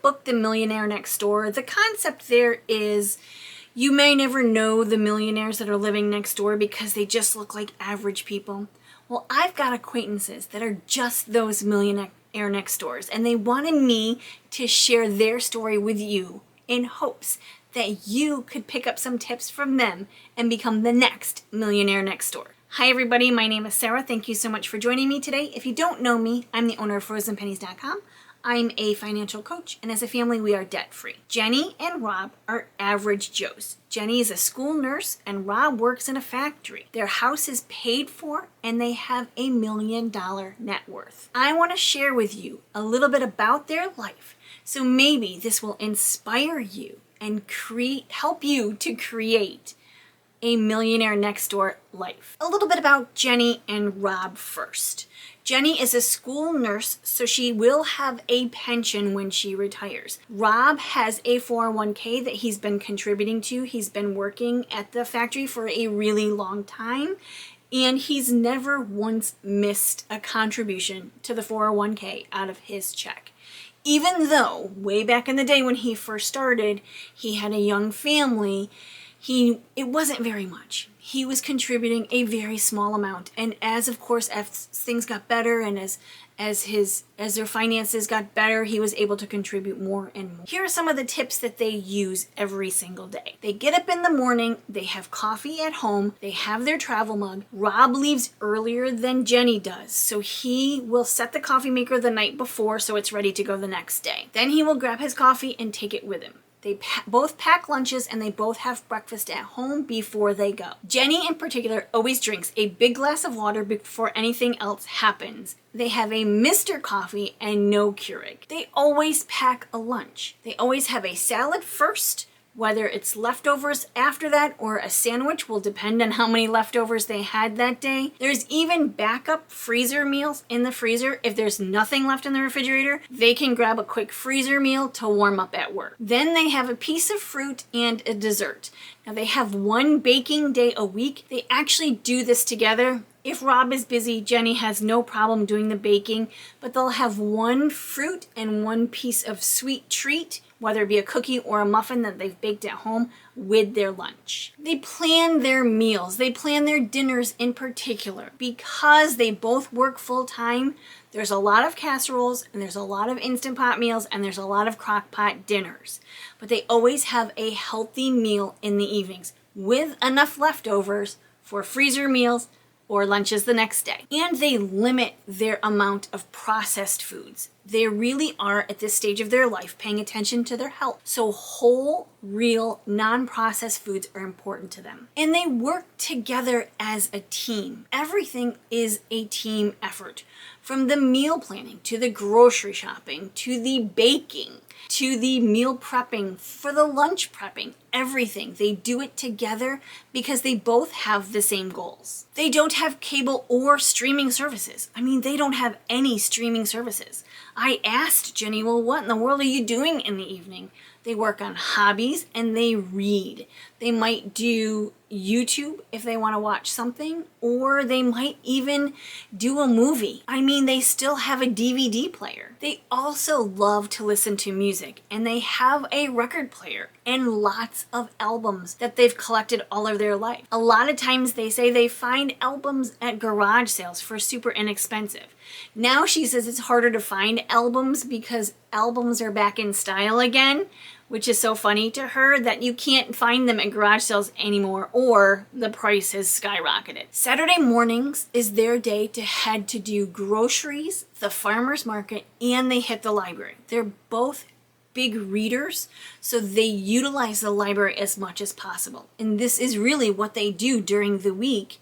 book, The Millionaire Next Door, the concept there is you may never know the millionaires that are living next door because they just look like average people. Well, I've got acquaintances that are just those millionaire next doors, and they wanted me to share their story with you in hopes that you could pick up some tips from them and become the next millionaire next door. Hi everybody, my name is Sarah. Thank you so much for joining me today. If you don't know me, I'm the owner of frozenpennies.com. I'm a financial coach, and as a family, we are debt-free. Jenny and Rob are average Joes. Jenny is a school nurse, and Rob works in a factory. Their house is paid for, and they have $1 million net worth. I want to share with you a little bit about their life, so maybe this will inspire you and help you to create a millionaire next door life. A little bit about Jenny and Rob first. Jenny is a school nurse, so she will have a pension when she retires. Rob has a 401k that he's been contributing to. He's been working at the factory for a really long time, and he's never once missed a contribution to the 401k out of his check. Even though way back in the day when he first started, he had a young family, it wasn't very much. He was contributing a very small amount, and as things got better and as their finances got better, he was able to contribute more and more. Here are some of the tips that they use every single day. They get up in the morning, they have coffee at home, they have their travel mug. Rob leaves earlier than Jenny does, so he will set the coffee maker the night before so it's ready to go the next day. Then he will grab his coffee and take it with him. They both pack lunches, and they both have breakfast at home before they go. Jenny in particular always drinks a big glass of water before anything else happens. They have a Mr. Coffee and no Keurig. They always pack a lunch. They always have a salad first. Whether it's leftovers after that or a sandwich will depend on how many leftovers they had that day. There's even backup freezer meals in the freezer. If there's nothing left in the refrigerator, they can grab a quick freezer meal to warm up at work. Then they have a piece of fruit and a dessert. Now they have one baking day a week. They actually do this together. If Rob is busy, Jenny has no problem doing the baking, but they'll have one fruit and one piece of sweet treat, whether it be a cookie or a muffin that they've baked at home, with their lunch. They plan their meals. They plan their dinners in particular. Because they both work full time, there's a lot of casseroles, and there's a lot of Instant Pot meals, and there's a lot of crock pot dinners. But they always have a healthy meal in the evenings with enough leftovers for freezer meals or lunches the next day. And they limit their amount of processed foods. They really are, at this stage of their life, paying attention to their health. So whole, real, non-processed foods are important to them. And they work together as a team. Everything is a team effort. From the meal planning, to the grocery shopping, to the baking, to the meal prepping, for the lunch prepping, everything. They do it together because they both have the same goals. They don't have cable or streaming services. I mean, they don't have any streaming services. I asked Jenny, well, what in the world are you doing in the evening? They work on hobbies and they read. They might do YouTube if they want to watch something, or they might even do a movie. I mean, they still have a DVD player. They also love to listen to music, and they have a record player and lots of albums that they've collected all of their life. A lot of times they say they find albums at garage sales for super inexpensive. Now she says it's harder to find albums because albums are back in style again, which is so funny to her that you can't find them at garage sales anymore, or the price has skyrocketed. Saturday mornings is their day to head to do groceries, the farmer's market, and they hit the library. They're both big readers, so they utilize the library as much as possible. And this is really what they do during the week.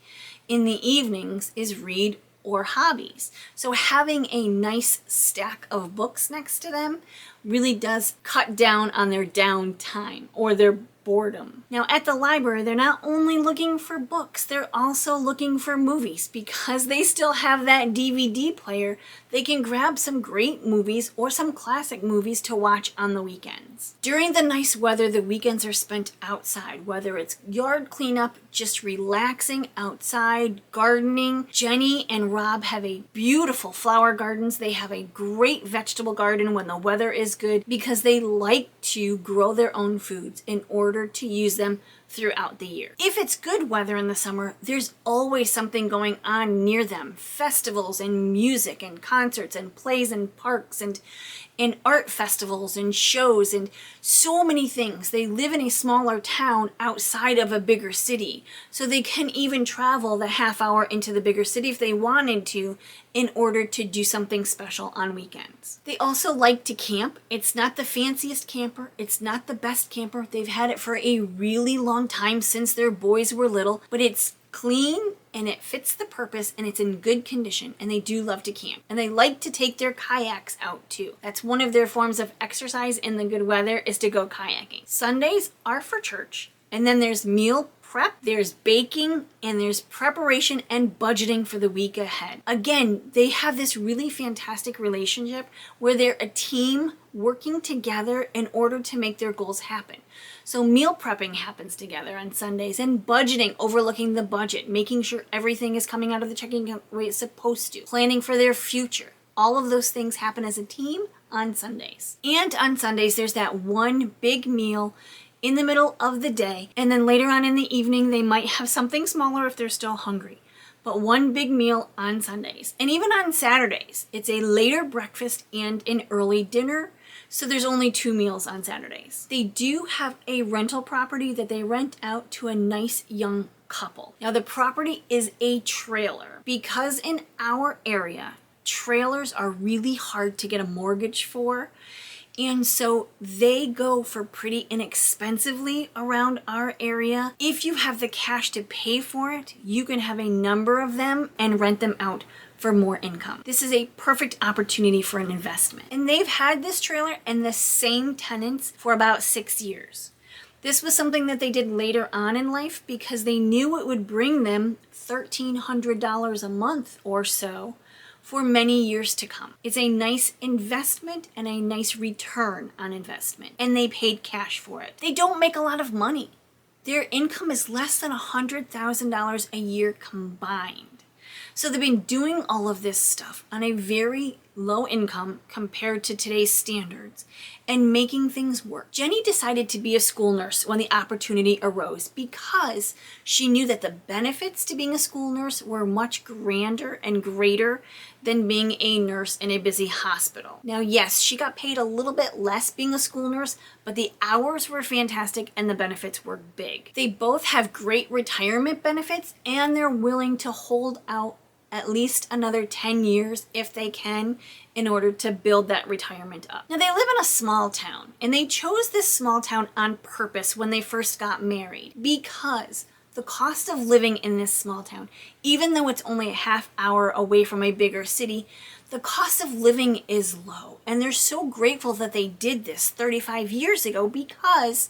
In the evenings is read or hobbies. So having a nice stack of books next to them really does cut down on their downtime or their boredom. Now at the library, they're not only looking for books, they're also looking for movies. Because they still have that DVD player, they can grab some great movies or some classic movies to watch on the weekends. During the nice weather, the weekends are spent outside, whether it's yard cleanup, just relaxing outside, gardening. Jenny and Rob have a beautiful flower gardens. They have a great vegetable garden when the weather is good because they like to grow their own foods in order to use them throughout the year. If it's good weather in the summer, there's always something going on near them. Festivals and music and concerts and plays and parks and art festivals and shows and so many things. They live in a smaller town outside of a bigger city, so they can even travel the half hour into the bigger city if they wanted to in order to do something special on weekends. They also like to camp. It's not the fanciest camper. It's not the best camper. They've had it for a really long time since their boys were little, but it's clean and it fits the purpose and it's in good condition, and they do love to camp. And they like to take their kayaks out too. That's one of their forms of exercise in the good weather, is to go kayaking. Sundays are for church, and then there's meal prep, there's baking, and there's preparation and budgeting for the week ahead. Again, they have this really fantastic relationship where they're a team working together in order to make their goals happen. So meal prepping happens together on Sundays, and budgeting, overlooking the budget, making sure everything is coming out of the checking account the way it's supposed to, planning for their future. All of those things happen as a team on Sundays. And on Sundays, there's that one big meal in the middle of the day, and then later on in the evening they might have something smaller if they're still hungry. But one big meal on Sundays. And even on Saturdays, it's a later breakfast and an early dinner, so there's only 2 meals on Saturdays. They do have a rental property that they rent out to a nice young couple. Now the property is a trailer, because in our area, trailers are really hard to get a mortgage for. And so they go for pretty inexpensively around our area. If you have the cash to pay for it, you can have a number of them and rent them out for more income. This is a perfect opportunity for an investment. And they've had this trailer and the same tenants for about 6 years. This was something that they did later on in life because they knew it would bring them $1,300 a month or so for many years to come. It's a nice investment and a nice return on investment, and they paid cash for it. They don't make a lot of money. Their income is less than $100,000 a year combined. So they've been doing all of this stuff on a very low income compared to today's standards and making things work. Jenny decided to be a school nurse when the opportunity arose because she knew that the benefits to being a school nurse were much grander and greater than being a nurse in a busy hospital. Now, yes, she got paid a little bit less being a school nurse, but the hours were fantastic and the benefits were big. They both have great retirement benefits, and they're willing to hold out at least another 10 years if they can in order to build that retirement up. Now, they live in a small town, and they chose this small town on purpose when they first got married because the cost of living in this small town, even though it's only a half hour away from a bigger city, the cost of living is low. And they're so grateful that they did this 35 years ago because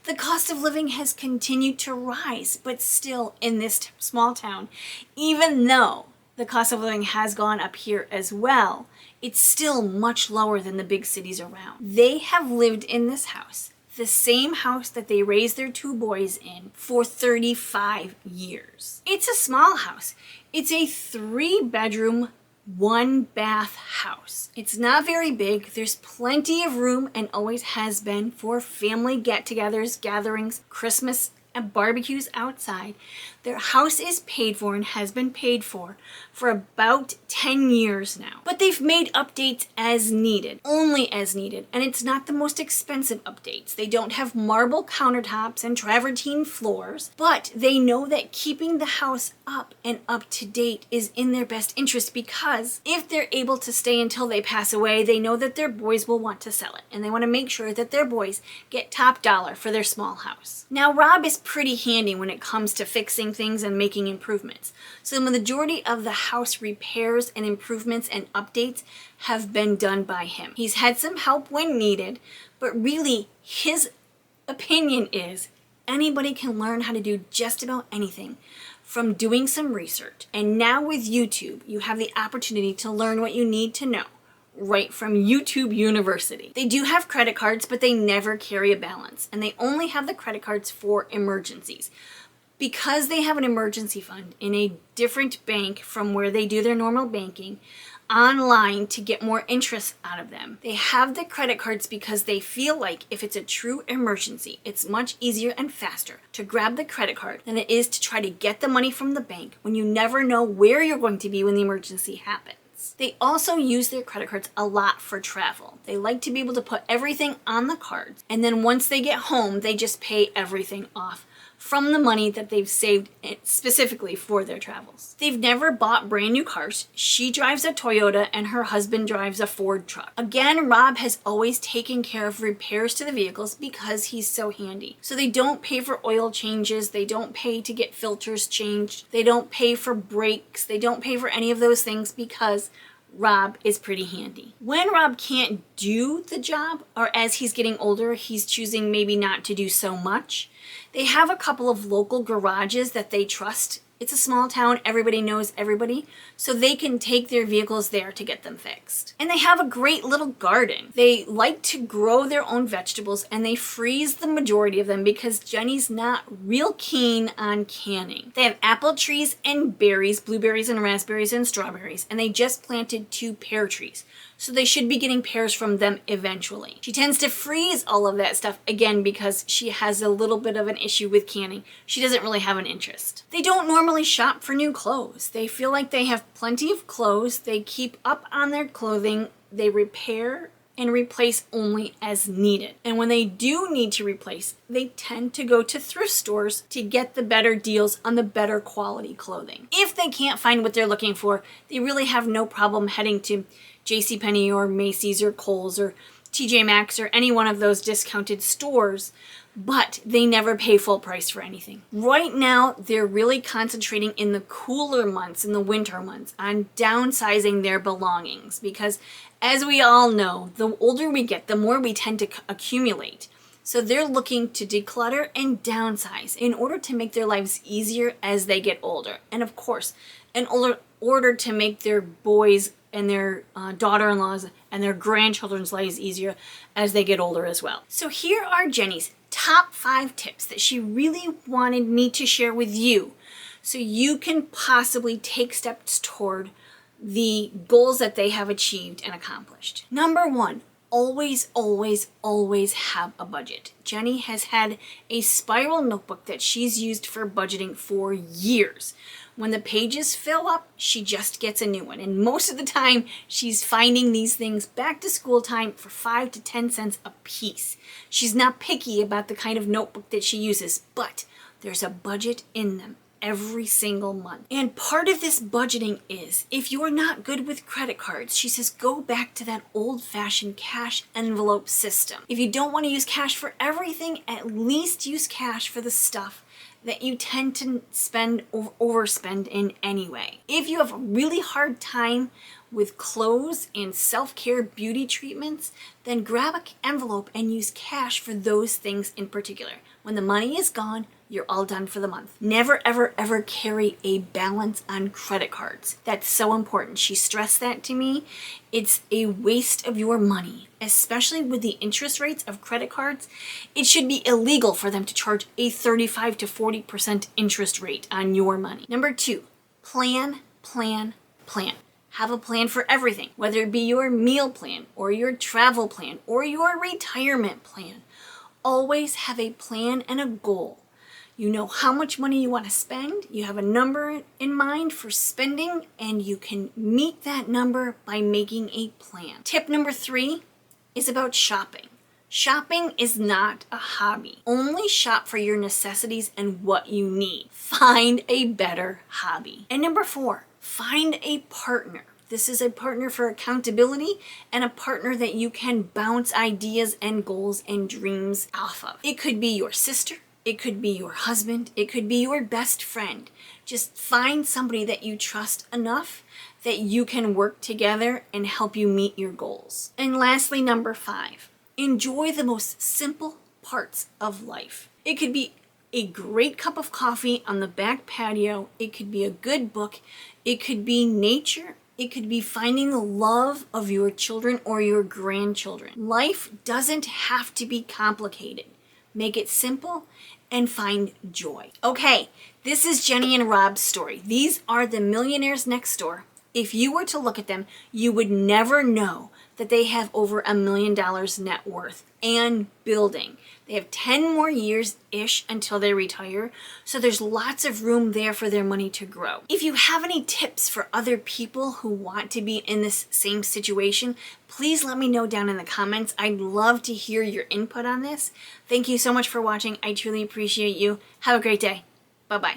the cost of living has continued to rise, but still in this small town, even though the cost of living has gone up here as well, it's still much lower than the big cities around. They have lived in this house, the same house that they raised their 2 boys in, for 35 years. It's a small house. It's a 3-bedroom, 1-bath house. It's not very big. There's plenty of room, and always has been, for family get-togethers, gatherings, Christmas, and barbecues outside. Their house is paid for and has been paid for about 10 years now. But they've made updates as needed, only as needed, and it's not the most expensive updates. They don't have marble countertops and travertine floors, but they know that keeping the house up and up to date is in their best interest, because if they're able to stay until they pass away, they know that their boys will want to sell it, and they want to make sure that their boys get top dollar for their small house. Now, Rob is pretty handy when it comes to fixing things and making improvements. So the majority of the house repairs and improvements and updates have been done by him. He's had some help when needed, but really his opinion is anybody can learn how to do just about anything from doing some research. And now with YouTube, you have the opportunity to learn what you need to know right from YouTube University. They do have credit cards, but they never carry a balance, and they only have the credit cards for emergencies. Because they have an emergency fund in a different bank from where they do their normal banking, online to get more interest out of them. They have the credit cards because they feel like if it's a true emergency, it's much easier and faster to grab the credit card than it is to try to get the money from the bank when you never know where you're going to be when the emergency happens. They also use their credit cards a lot for travel. They like to be able to put everything on the cards, and then once they get home, they just pay everything off from the money that they've saved specifically for their travels. They've never bought brand new cars. She drives a Toyota and her husband drives a Ford truck. Again, Rob has always taken care of repairs to the vehicles because he's so handy. So they don't pay for oil changes. They don't pay to get filters changed. They don't pay for brakes. They don't pay for any of those things because Rob is pretty handy. When Rob can't do the job, or as he's getting older, he's choosing maybe not to do so much, they have a couple of local garages that they trust. It's a small town, everybody knows everybody, so they can take their vehicles there to get them fixed. And they have a great little garden. They like to grow their own vegetables, and they freeze the majority of them because Jenny's not real keen on canning. They have apple trees and berries, blueberries and raspberries and strawberries, and they just planted 2 pear trees. So they should be getting pears from them eventually. She tends to freeze all of that stuff, again, because she has a little bit of an issue with canning. She doesn't really have an interest. They don't normally shop for new clothes. They feel like they have plenty of clothes. They keep up on their clothing. They repair and replace only as needed. And when they do need to replace, they tend to go to thrift stores to get the better deals on the better quality clothing. If they can't find what they're looking for, they really have no problem heading to JCPenney or Macy's or Kohl's or TJ Maxx or any one of those discounted stores, but they never pay full price for anything. Right now, they're really concentrating in the cooler months, in the winter months, on downsizing their belongings because, as we all know, the older we get, the more we tend to accumulate. So they're looking to declutter and downsize in order to make their lives easier as they get older. And of course, in order to make their boys and their daughter-in-laws and their grandchildren's lives easier as they get older as well. So here are Jenny's top 5 tips that she really wanted me to share with you so you can possibly take steps toward the goals that they have achieved and accomplished. Number 1, always, always, always have a budget. Jenny has had a spiral notebook that she's used for budgeting for years. When the pages fill up, she just gets a new one. And most of the time, she's finding these things back to school time for 5 to 10 cents a piece. She's not picky about the kind of notebook that she uses, but there's a budget in them every single month. And part of this budgeting is, if you're not good with credit cards, she says go back to that old-fashioned cash envelope system. If you don't want to use cash for everything, at least use cash for the stuff that you tend to spend or overspend in anyway. If you have a really hard time with clothes and self-care beauty treatments, then grab an envelope and use cash for those things in particular. When the money is gone, you're all done for the month. Never, ever, ever carry a balance on credit cards. That's so important. She stressed that to me. It's a waste of your money, especially with the interest rates of credit cards. It should be illegal for them to charge a 35 to 40% interest rate on your money. Number 2, plan, plan, plan. Have a plan for everything, whether it be your meal plan or your travel plan or your retirement plan. Always have a plan and a goal. You know how much money you want to spend, you have a number in mind for spending, and you can meet that number by making a plan. Tip number 3 is about shopping. Shopping is not a hobby. Only shop for your necessities and what you need. Find a better hobby. And number 4, find a partner. This is a partner for accountability and a partner that you can bounce ideas and goals and dreams off of. It could be your sister. It could be your husband. It could be your best friend. Just find somebody that you trust enough that you can work together and help you meet your goals. And lastly, number 5, enjoy the most simple parts of life. It could be a great cup of coffee on the back patio. It could be a good book. It could be nature. It could be finding the love of your children or your grandchildren. Life doesn't have to be complicated. Make it simple and find joy. Okay, this is Jenny and Rob's story. These are the millionaires next door. If you were to look at them, you would never know that they have over $1 million net worth and building. They have 10 more years-ish until they retire, so there's lots of room there for their money to grow. If you have any tips for other people who want to be in this same situation, please let me know down in the comments. I'd love to hear your input on this. Thank you so much for watching. I truly appreciate you. Have a great day. Bye-bye.